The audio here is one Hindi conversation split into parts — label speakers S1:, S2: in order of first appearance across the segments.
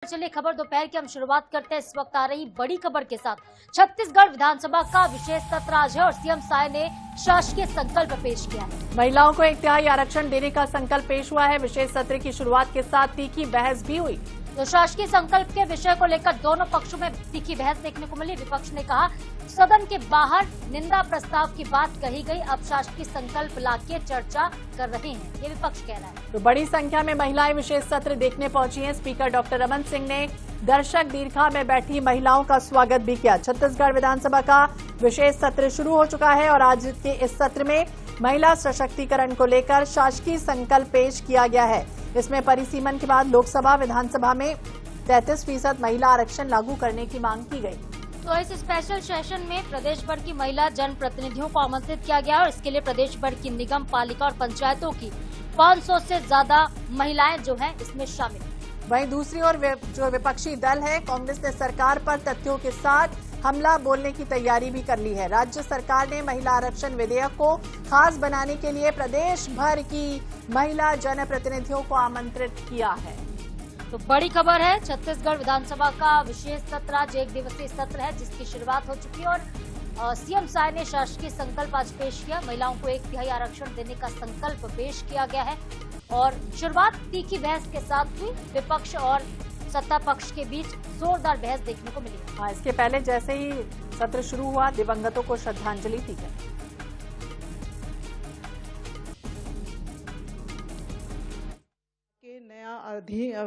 S1: चलिए खबर दोपहर की हम शुरुआत करते हैं इस वक्त आ रही बड़ी खबर के साथ। छत्तीसगढ़ विधानसभा का विशेष सत्र आज है और सीएम साय ने शासकीय संकल्प पेश किया है।
S2: महिलाओं को 1/3 आरक्षण देने का संकल्प पेश हुआ है। विशेष सत्र की शुरुआत के साथ तीखी बहस भी हुई।
S1: तो शासकीय संकल्प के विषय को लेकर दोनों पक्षों में तीखी बहस देखने को मिली। विपक्ष ने कहा सदन के बाहर निंदा प्रस्ताव की बात कही गई, अब शासकीय संकल्प लाके चर्चा कर रहे हैं, ये विपक्ष कह रहा है।
S2: तो बड़ी संख्या में महिलाएं विशेष सत्र देखने पहुंची हैं। स्पीकर डॉक्टर रमन सिंह ने दर्शक दीर्घा में बैठी महिलाओं का स्वागत भी किया। छत्तीसगढ़ विधानसभा का विशेष सत्र शुरू हो चुका है और आज के इस सत्र में महिला सशक्तिकरण को लेकर शासकीय संकल्प पेश किया गया है। इसमें परिसीमन के बाद लोकसभा विधानसभा में 33% महिला आरक्षण लागू करने की मांग की गई।
S1: तो इस स्पेशल सेशन में प्रदेश भर की महिला जनप्रतिनिधियों को आमंत्रित किया गया और इसके लिए प्रदेश भर की निगम, पालिका और पंचायतों की 500 से ज्यादा महिलाएं जो हैं इसमें शामिल।
S2: वहीं दूसरी ओर जो विपक्षी दल है कांग्रेस ने सरकार पर तथ्यों के साथ हमला बोलने की तैयारी भी कर ली है। राज्य सरकार ने महिला आरक्षण विधेयक को खास बनाने के लिए प्रदेश भर की महिला जनप्रतिनिधियों को आमंत्रित किया है।
S1: तो बड़ी खबर है, छत्तीसगढ़ विधानसभा का विशेष सत्र आज 1 दिवसीय सत्र है जिसकी शुरुआत हो चुकी है और सीएम साय ने शासकीय संकल्प आज पेश किया। महिलाओं को 1/3 आरक्षण देने का संकल्प पेश किया गया है और शुरुआत तीखी बहस के साथ हुई। विपक्ष और सत्ता पक्ष के बीच जोरदार बहस देखने को मिली।
S2: हाँ, इसके पहले जैसे ही सत्र शुरू हुआ दिवंगतों को श्रद्धांजलि दी गई।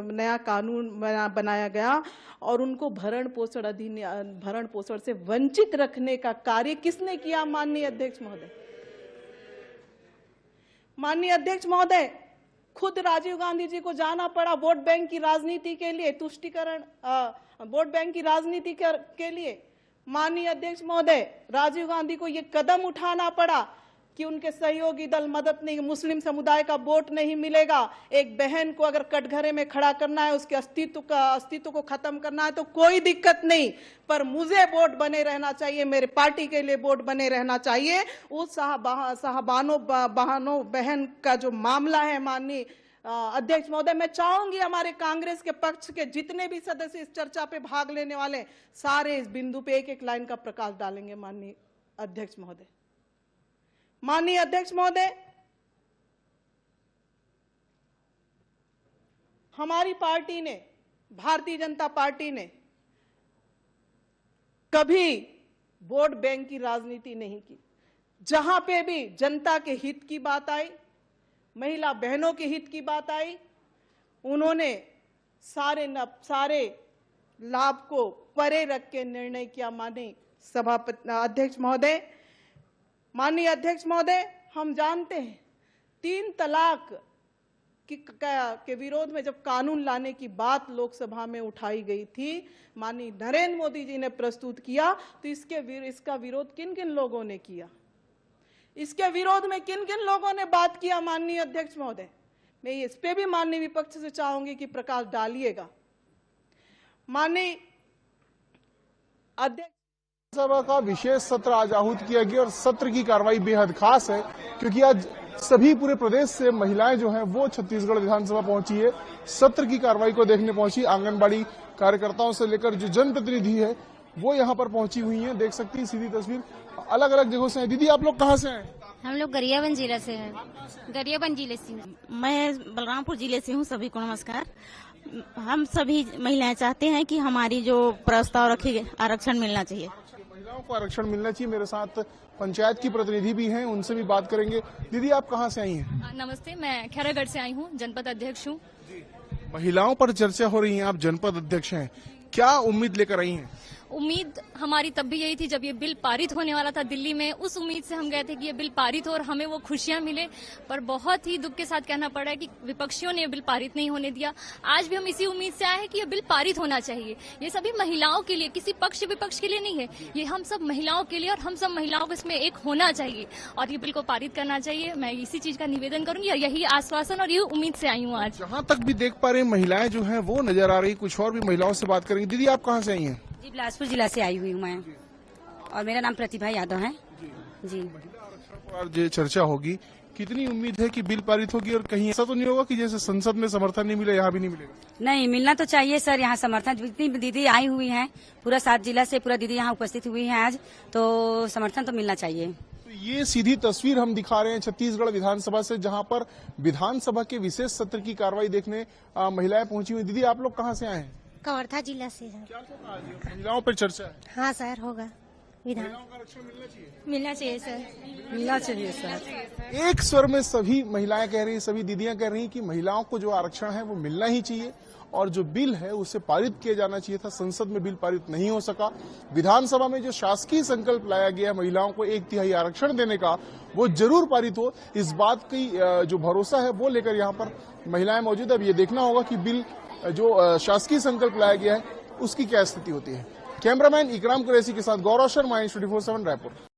S3: नया कानून बनाया गया और उनको भरण पोषण से वंचित रखने का कार्य किसने किया? माननीय अध्यक्ष महोदय। माननीय अध्यक्ष महोदय, खुद राजीव गांधी जी को जाना पड़ा वोट बैंक की राजनीति के लिए, तुष्टीकरण वोट बैंक की राजनीति के लिए। माननीय अध्यक्ष महोदय, राजीव गांधी को ये कदम उठाना पड़ा कि उनके सहयोगी दल मदद नहीं, मुस्लिम समुदाय का वोट नहीं मिलेगा। एक बहन को अगर कटघरे में खड़ा करना है, उसके अस्तित्व को खत्म करना है तो कोई दिक्कत नहीं, पर मुझे वोट बने रहना चाहिए, मेरे पार्टी के लिए वोट बने रहना चाहिए। उस साहबानों बहन का जो मामला है माननीय अध्यक्ष महोदय, मैं चाहूंगी हमारे कांग्रेस के पक्ष के जितने भी सदस्य इस चर्चा पे भाग लेने वाले सारे इस बिंदु पे एक एक लाइन का प्रकाश डालेंगे। माननीय अध्यक्ष महोदय, माननीय अध्यक्ष महोदय, हमारी पार्टी ने, भारतीय जनता पार्टी ने कभी वोट बैंक की राजनीति नहीं की। जहां पे भी जनता के हित की बात आई, महिला बहनों के हित की बात आई, उन्होंने सारे लाभ को परे रख के निर्णय किया। माननीय अध्यक्ष महोदय, माननीय अध्यक्ष महोदय, हम जानते हैं 3 तलाक के विरोध में जब कानून लाने की बात लोकसभा में उठाई गई थी, माननीय नरेंद्र मोदी जी ने प्रस्तुत किया, तो इसका विरोध किन किन लोगों ने किया? इसके विरोध में किन किन लोगों ने बात किया? माननीय अध्यक्ष महोदय, मैं इस पे भी माननीय विपक्ष से चाहूंगी कि प्रकाश डालिएगा। माननीय अध्यक्ष,
S4: सभा का विशेष सत्र आज आहूत किया गया और सत्र की कार्रवाई बेहद खास है क्योंकि आज सभी पूरे प्रदेश से महिलाएं जो हैं वो छत्तीसगढ़ विधानसभा पहुंची है, सत्र की कार्रवाई को देखने पहुंची। आंगनबाड़ी कार्यकर्ताओं से लेकर जो जनप्रतिनिधि है वो यहाँ पर पहुंची हुई हैं। देख सकती हैं सीधी तस्वीर, अलग अलग जगहों से हैं। दीदी, आप लोग कहाँ से हैं?
S5: हम लोग गरियाबंद जिले से हैं। गरियाबंद जिले से मैं बलरामपुर जिले से हूँ। सभी को नमस्कार। हम सभी महिलाएं चाहते हैं कि हमारी जो प्रस्ताव रखे गए आरक्षण मिलना चाहिए।
S4: महिलाओं को आरक्षण मिलना चाहिए। मेरे साथ पंचायत की प्रतिनिधि भी हैं, उनसे भी बात करेंगे। दीदी, आप कहाँ से आई हैं?
S6: नमस्ते, मैं खैरागढ़ से आई हूँ, जनपद अध्यक्ष हूँ।
S4: महिलाओं पर चर्चा हो रही है, आप जनपद अध्यक्ष हैं, क्या उम्मीद लेकर आई हैं?
S6: उम्मीद हमारी तब भी यही थी जब ये बिल पारित होने वाला था दिल्ली में, उस उम्मीद से हम गए थे कि ये बिल पारित हो और हमें वो खुशियां मिले, पर बहुत ही दुख के साथ कहना पड़ा है कि विपक्षियों ने बिल पारित नहीं होने दिया। आज भी हम इसी उम्मीद से आए हैं कि ये बिल पारित होना चाहिए। ये सभी महिलाओं के लिए, किसी पक्ष विपक्ष के लिए नहीं है, ये हम सब महिलाओं के लिए और हम सब महिलाओं को इसमें एक होना चाहिए और ये बिल को पारित करना चाहिए। मैं इसी चीज का निवेदन करूंगी और यही आश्वासन और यही उम्मीद से आई हूँ। आज
S4: जहाँ तक भी देख पा रहे महिलाएं जो है वो नजर आ रही, कुछ और भी महिलाओं से बात करेंगे। दीदी, आप कहाँ से आई हैं?
S5: जी, बिलासपुर जिला से आई हुई हूँ मैं और मेरा नाम प्रतिभा यादव है। जी,
S4: महिला आरक्षण पर आज चर्चा होगी, कितनी उम्मीद है कि बिल पारित होगी और कहीं ऐसा तो नहीं होगा कि जैसे संसद में समर्थन नहीं मिले यहाँ भी नहीं मिलेगा?
S7: नहीं, मिलना तो चाहिए सर। यहाँ समर्थन जितनी दीदी आई हुई हैं, पूरा 7 जिला से पूरा दीदी यहाँ उपस्थित हुई हैं आज, तो समर्थन तो मिलना चाहिए।
S4: तो ये सीधी तस्वीर हम दिखा रहे हैं छत्तीसगढ़ विधानसभा से, जहां पर विधानसभा के विशेष सत्र की कार्रवाई देखने महिलाएं पहुंची हुई। दीदी, आप लोग कहाँ से आए हैं?
S8: कवर्धा जिला से है।
S4: क्या होगा आज? महिलाओं पर चर्चा है।
S8: हाँ सर, होगा। विधान
S4: महिलाओं का आरक्षण मिलना चाहिए।
S8: मिलना चाहिए सर।
S7: मिलना चाहिए सर।
S4: एक स्वर में सभी महिलाएं कह रही, सभी दीदियां कह रही कि महिलाओं को जो आरक्षण है वो मिलना ही चाहिए और जो बिल है उसे पारित किया जाना चाहिए था। संसद में बिल पारित नहीं हो सका। विधानसभा में जो शासकीय संकल्प लाया गया है महिलाओं को 1/3 आरक्षण देने का, वो जरूर पारित हो। इस बात की जो भरोसा है वो लेकर यहाँ पर महिलाएं मौजूद है। अब ये देखना होगा कि बिल जो शासकीय संकल्प लाया गया है उसकी क्या स्थिति होती है। कैमरामैन इकराम कुरैशी के साथ गौरव शर्मा, News 24/7 रायपुर।